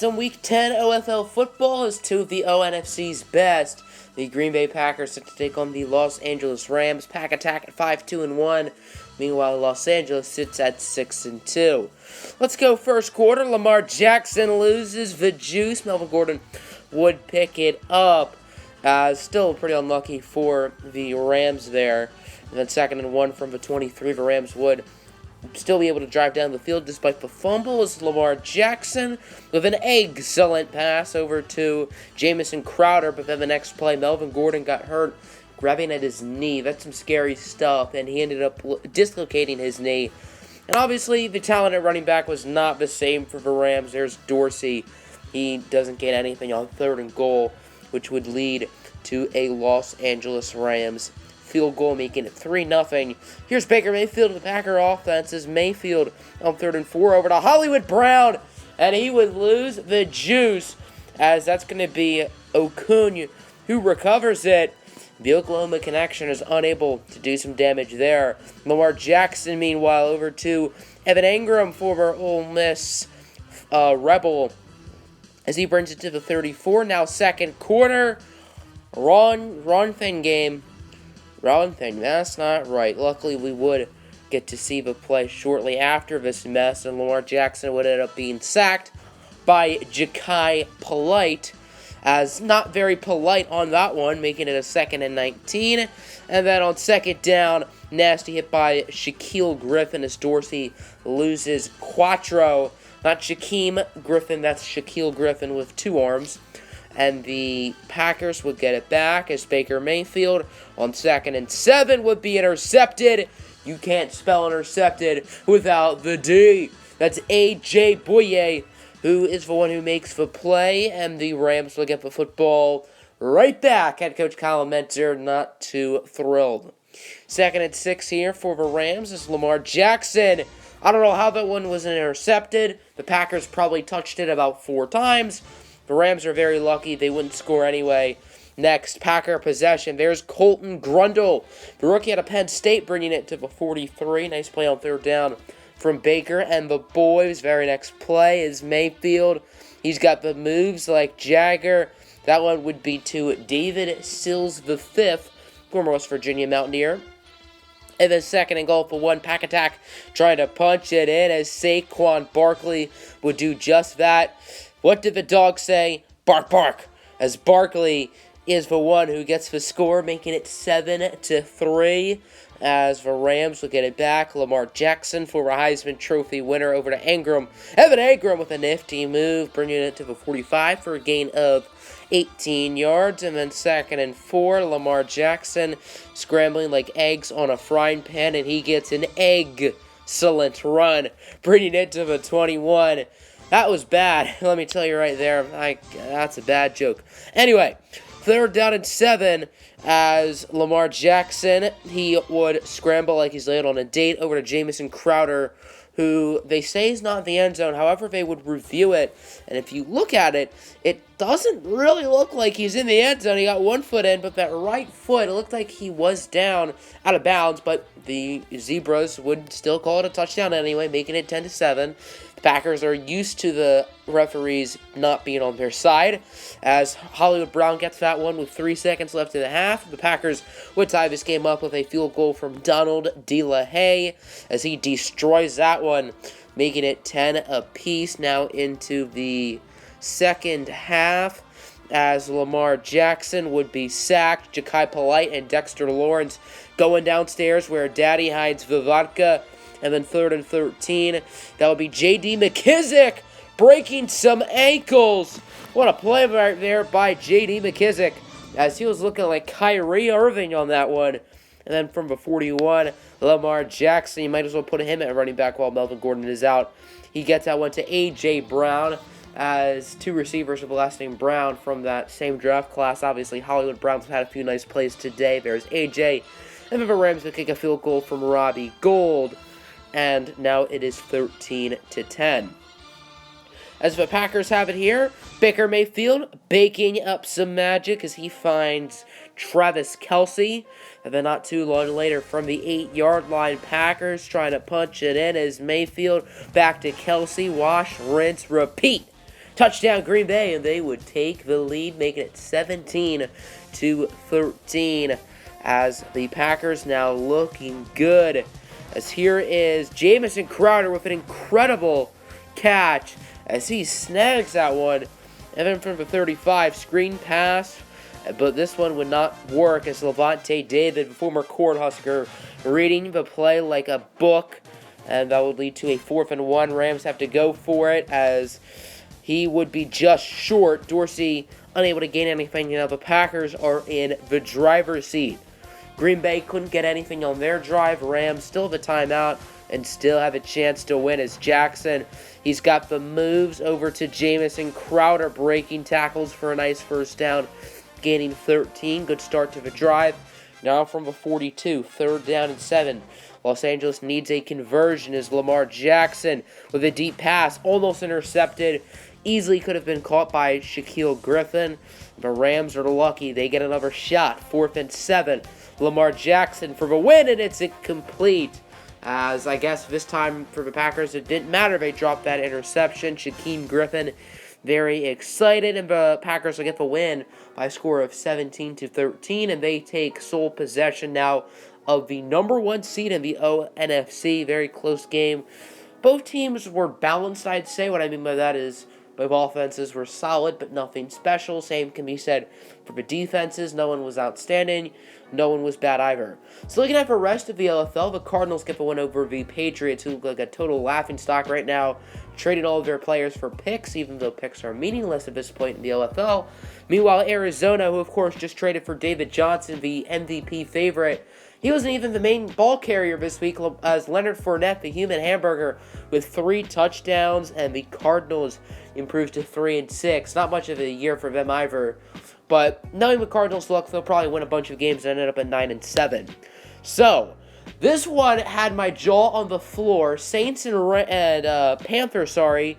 some Week 10 OFL football as two of the ONFC's best. The Green Bay Packers set to take on the Los Angeles Rams. Pack attack at 5-2-1. Meanwhile, Los Angeles sits at 6-2. Let's go first quarter. Lamar Jackson loses the juice. Melvin Gordon would pick it up. Still pretty unlucky for the Rams there. And then 2nd and 1 from the 23. The Rams would still be able to drive down the field despite the fumble as Lamar Jackson with an excellent pass over to Jamison Crowder. But then the next play, Melvin Gordon got hurt grabbing at his knee. That's some scary stuff, and he ended up dislocating his knee. And obviously, the talent at running back was not the same for the Rams. There's Dorsey. He doesn't get anything on 3rd and goal, which would lead to a Los Angeles Rams field goal, making it 3-0. Here's Baker Mayfield of the Packer offense as Mayfield on 3rd and 4 over to Hollywood Brown, and he would lose the juice as that's going to be Okun who recovers it. The Oklahoma connection is unable to do some damage there. Lamar Jackson, meanwhile, over to Evan Engram, former Ole Miss Rebel, as he brings it to the 34. Now 2nd quarter. Wrong thing, game. Wrong thing. That's not right. Luckily, we would get to see the play shortly after this mess, and Lamar Jackson would end up being sacked by Ja'Kai Polite, as not very polite on that one, making it a 2nd and 19. And then on 2nd down, nasty hit by Shaquille Griffin as Dorsey loses Quattro. Not Shaquem Griffin, that's Shaquille Griffin with 2 arms. And the Packers would get it back as Baker Mayfield on 2nd and 7 would be intercepted. You can't spell intercepted without the D. That's A.J. Boye, who is the one who makes the play, and the Rams will get the football right back. Head coach Kyle Mentor not too thrilled. 2nd and 6 here for the Rams is Lamar Jackson. I don't know how that one was intercepted. The Packers probably touched it about 4 times. The Rams are very lucky. They wouldn't score anyway. Next, Packer possession. There's Colton Grundle, the rookie out of Penn State, bringing it to the 43. Nice play on 3rd down from Baker and the boys. Very next play is Mayfield. He's got the moves like Jagger. That one would be to David Sills V, former West Virginia Mountaineer. And then 2nd and goal for 1. Pack attack trying to punch it in as Saquon Barkley would do just that. What did the dog say? Bark, bark. As Barkley is the one who gets the score, making it 7-3. As the Rams will get it back. Lamar Jackson, former Heisman Trophy winner, over to Engram. Evan Engram with a nifty move, bringing it to the 45 for a gain of 18 yards. And then 2nd and 4, Lamar Jackson scrambling like eggs on a frying pan, and he gets an excellent run, bringing it to the 21. That was bad. Let me tell you right there. That's a bad joke. Anyway, 3rd down and 7 as Lamar Jackson, he would scramble like he's laying on a date over to Jamison Crowder, who they say is not in the end zone. However, they would review it, and if you look at it, it doesn't really look like he's in the end zone. He got 1 foot in, but that right foot, it looked like he was down out of bounds, but the Zebras would still call it a touchdown anyway, making it 10-7. The Packers are used to the referees not being on their side, as Hollywood Brown gets that one with 3 seconds left in the half. The Packers would tie this game up with a field goal from Donald DeLahaye as he destroys that one, making it 10 apiece. Now into the 2nd half, as Lamar Jackson would be sacked. Ja'Kai Polite and Dexter Lawrence going downstairs where Daddy hides the vodka. And then 3rd and 13, that would be J.D. McKissick breaking some ankles. What a play right there by J.D. McKissick, as he was looking like Kyrie Irving on that one. And then from the 41, Lamar Jackson, you might as well put him at running back while Melvin Gordon is out. He gets that one to A.J. Brown, as 2 receivers with the last name Brown from that same draft class. Obviously, Hollywood Brown's had a few nice plays today. There's A.J., and then the Rams will kick a field goal from Robbie Gould. And now it is 13-10. As the Packers have it here, Baker Mayfield baking up some magic as he finds Travis Kelce. And then not too long later, from the 8-yard line, Packers trying to punch it in as Mayfield back to Kelce. Wash, rinse, repeat. Touchdown Green Bay, and they would take the lead, making it 17-13, as the Packers now looking good. As here is Jamison Crowder with an incredible catch as he snags that one. And then from the 35, screen pass, but this one would not work as Levante David, former Cornhusker, reading the play like a book, and that would lead to a 4th and 1. Rams have to go for it as he would be just short. Dorsey unable to gain anything. The Packers are in the driver's seat. Green Bay couldn't get anything on their drive. Rams still have a timeout and still have a chance to win as Jackson, he's got the moves over to Jamison Crowder, breaking tackles for a nice first down, gaining 13. Good start to the drive. Now from the 42, 3rd down and 7. Los Angeles needs a conversion as Lamar Jackson with a deep pass, almost intercepted. Easily could have been caught by Shaquille Griffin. The Rams are lucky. They get another shot. 4th and 7. Lamar Jackson for the win, and it's incomplete. As I guess this time for the Packers, it didn't matter. They dropped that interception. Shaquille Griffin very excited, and the Packers will get the win by a score of 17-13, and they take sole possession now of the number 1 seed in the NFC. Very close game. Both teams were balanced, I'd say. What I mean by that is both offenses were solid, but nothing special. Same can be said for the defenses. No one was outstanding. No one was bad either. So looking at the rest of the OFL, the Cardinals get the win over the Patriots, who look like a total laughingstock right now, trading all of their players for picks, even though picks are meaningless at this point in the OFL. Meanwhile, Arizona, who of course just traded for David Johnson, the MVP favorite, he wasn't even the main ball carrier this week, as Leonard Fournette, the human hamburger, with 3 touchdowns, and the Cardinals improved to 3-6. Not much of a year for them either. But knowing the Cardinals' luck, they'll probably win a bunch of games and ended up at 9-7. So, this one had my jaw on the floor. Saints and Panthers, and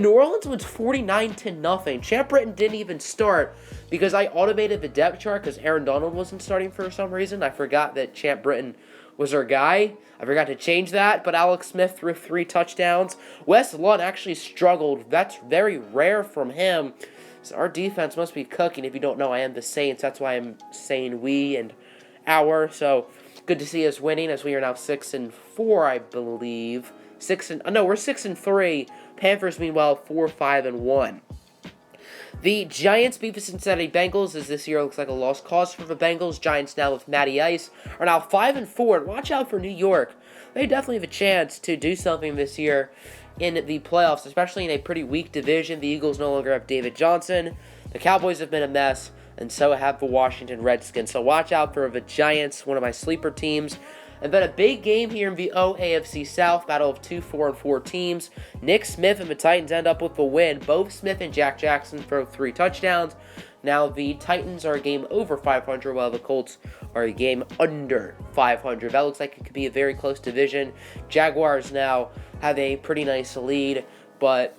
New Orleans wins 49-0. Champ Britton didn't even start because I automated the depth chart because Aaron Donald wasn't starting for some reason. I forgot that Champ Britton was our guy. I forgot to change that, but Alex Smith threw 3 touchdowns. Wes Lund actually struggled. That's very rare from him. So our defense must be cooking. If you don't know, I am the Saints. That's why I'm saying we and our. So good to see us winning as we are now 6-4, I believe. We're 6-3. Panthers, meanwhile, 4-5-1. The Giants beat the Cincinnati Bengals, as this year looks like a lost cause for the Bengals. Giants now with Matty Ice are now 5-4. And watch out for New York. They definitely have a chance to do something this year in the playoffs, especially in a pretty weak division. The Eagles no longer have David Johnson. The Cowboys have been a mess, and so have the Washington Redskins. So watch out for the Giants, one of my sleeper teams. And then a big game here in the AFC South, battle of 2 4-4 teams. Nick Smith and the Titans end up with the win. Both Smith and Jack Jackson throw 3 touchdowns. Now the Titans are a game over 500, while the Colts are a game under 500. That looks like it could be a very close division. Jaguars now have a pretty nice lead, but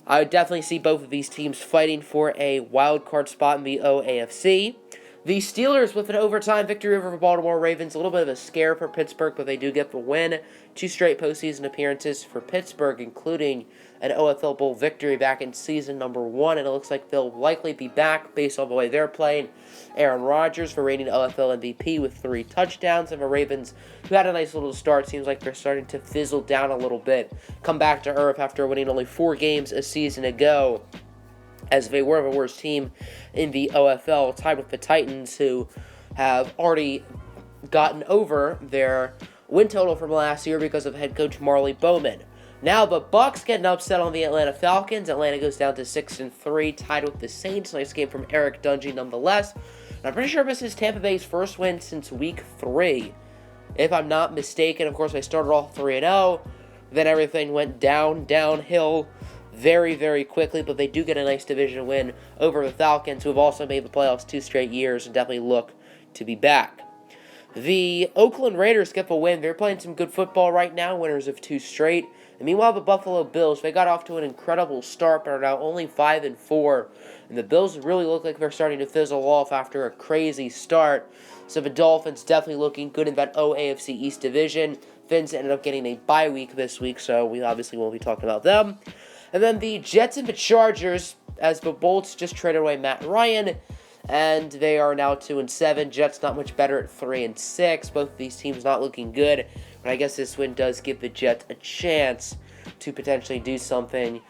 I would definitely see both of these teams fighting for a wild card spot in the AFC. The Steelers with an overtime victory over the Baltimore Ravens. A little bit of a scare for Pittsburgh, but they do get the win. 2 straight postseason appearances for Pittsburgh, including an OFL Bowl victory back in season number 1, and it looks like they'll likely be back based on the way they're playing. Aaron Rodgers for reigning OFL MVP with 3 touchdowns, and the Ravens, who had a nice little start, seems like they're starting to fizzle down a little bit, come back to earth after winning only 4 games a season ago, as they were the worst team in the OFL, tied with the Titans, who have already gotten over their win total from last year because of head coach Marley Bowman. Now the Bucs get an upset on the Atlanta Falcons. Atlanta goes down to 6-3, tied with the Saints. Nice game from Eric Dungy nonetheless. And I'm pretty sure this is Tampa Bay's first win since week 3. If I'm not mistaken, of course, they started off 3-0. Then everything went downhill very, very quickly, but they do get a nice division win over the Falcons, who have also made the playoffs 2 straight years and definitely look to be back. The Oakland Raiders get the win. They're playing some good football right now, winners of 2 straight. And meanwhile, the Buffalo Bills, they got off to an incredible start, but are now only 5-4. And the Bills really look like they're starting to fizzle off after a crazy start. So the Dolphins definitely looking good in that AFC East division. Fins ended up getting a bye week this week, so we obviously won't be talking about them. And then the Jets and the Chargers, as the Bolts just traded away Matt Ryan, and they are now 2-7. Jets not much better at 3-6. Both of these teams not looking good, but I guess this win does give the Jets a chance to potentially do something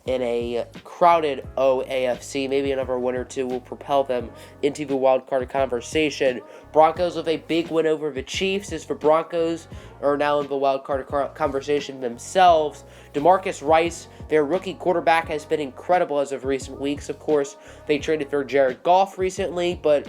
in a crowded OAFC. Maybe another win or two will propel them into the wild card conversation. Broncos with a big win over the Chiefs, as the Broncos are now in the wild card conversation themselves. DeMarcus Rice, their rookie quarterback, has been incredible as of recent weeks. Of course, they traded for Jared Goff recently, but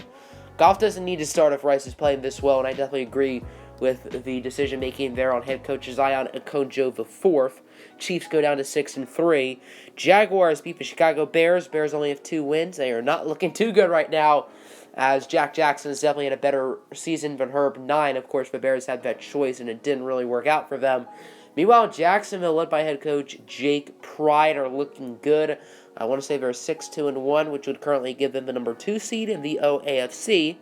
Goff doesn't need to start if Rice is playing this well, and I definitely agree with the decision-making there on head coach Zion Akonjo IV. Chiefs go down to 6-3. Jaguars beat the Chicago Bears. Bears only have 2 wins. They are not looking too good right now, as Jack Jackson has definitely had a better season than Herb 9. Of course, the Bears had that choice, and it didn't really work out for them. Meanwhile, Jacksonville, led by head coach Jake Pride, are looking good. I want to say they're 6-2-1, which would currently give them the number 2 seed in the OAFC.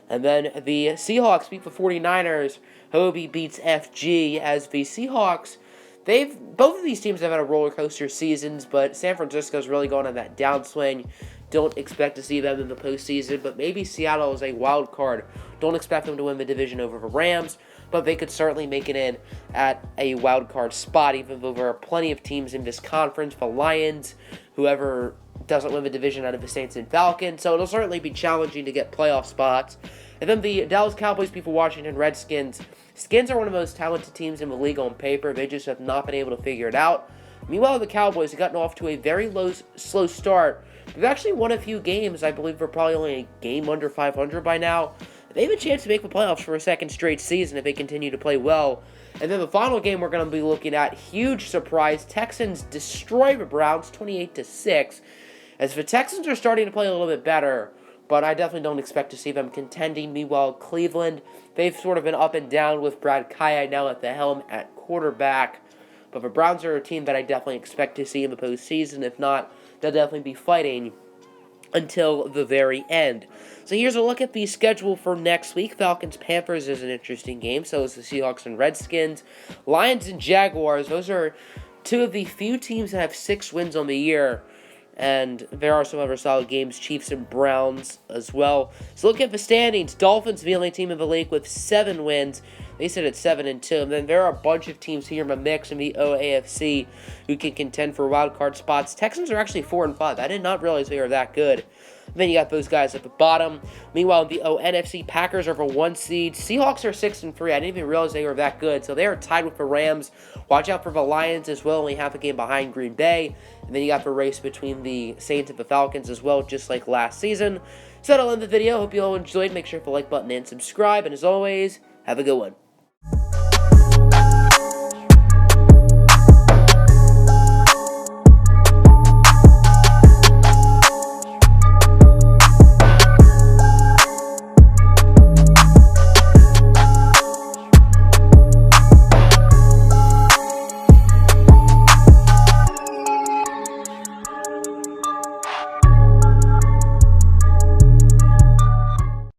And then the Seahawks beat the 49ers. Hobie beats FG, as the Seahawks, both of these teams have had a roller coaster seasons, but San Francisco's really going on that downswing. Don't expect to see them in the postseason, but maybe Seattle is a wild card. Don't expect them to win the division over the Rams, but they could certainly make it in at a wild card spot, even though there are plenty of teams in this conference. The Lions, whoever doesn't win the division out of the Saints and Falcons, so it'll certainly be challenging to get playoff spots. And then the Dallas Cowboys beat the Washington Redskins. Skins are one of the most talented teams in the league on paper. They just have not been able to figure it out. Meanwhile, the Cowboys have gotten off to a very slow start. They've actually won a few games. I believe they're probably only a game under 500 by now. They have a chance to make the playoffs for a second straight season if they continue to play well. And then the final game we're going to be looking at, huge surprise. Texans destroy the Browns 28-6. As the Texans are starting to play a little bit better, but I definitely don't expect to see them contending. Meanwhile, Cleveland, they've sort of been up and down with Brad Kaye now at the helm at quarterback. But the Browns are a team that I definitely expect to see in the postseason. If not, they'll definitely be fighting until the very end. So here's a look at the schedule for next week. Falcons-Panthers is an interesting game. So is the Seahawks and Redskins. Lions and Jaguars, those are two of the few teams that have 6 wins on the year. And there are some other solid games, Chiefs and Browns as well. So look at the standings. Dolphins, the only team in the league with 7 wins. They sit at 7-2. And then there are a bunch of teams here in the mix in the OAFC who can contend for wildcard spots. Texans are actually 4-5. I did not realize they were that good. And then you got those guys at the bottom. Meanwhile, in the NFC, Packers are for 1 seed. Seahawks are 6-3. I didn't even realize they were that good. So they are tied with the Rams. Watch out for the Lions as well, only half a game behind Green Bay. And then you got the race between the Saints and the Falcons as well, just like last season. So that'll end the video. Hope you all enjoyed. Make sure to hit the like button and subscribe. And as always, have a good one.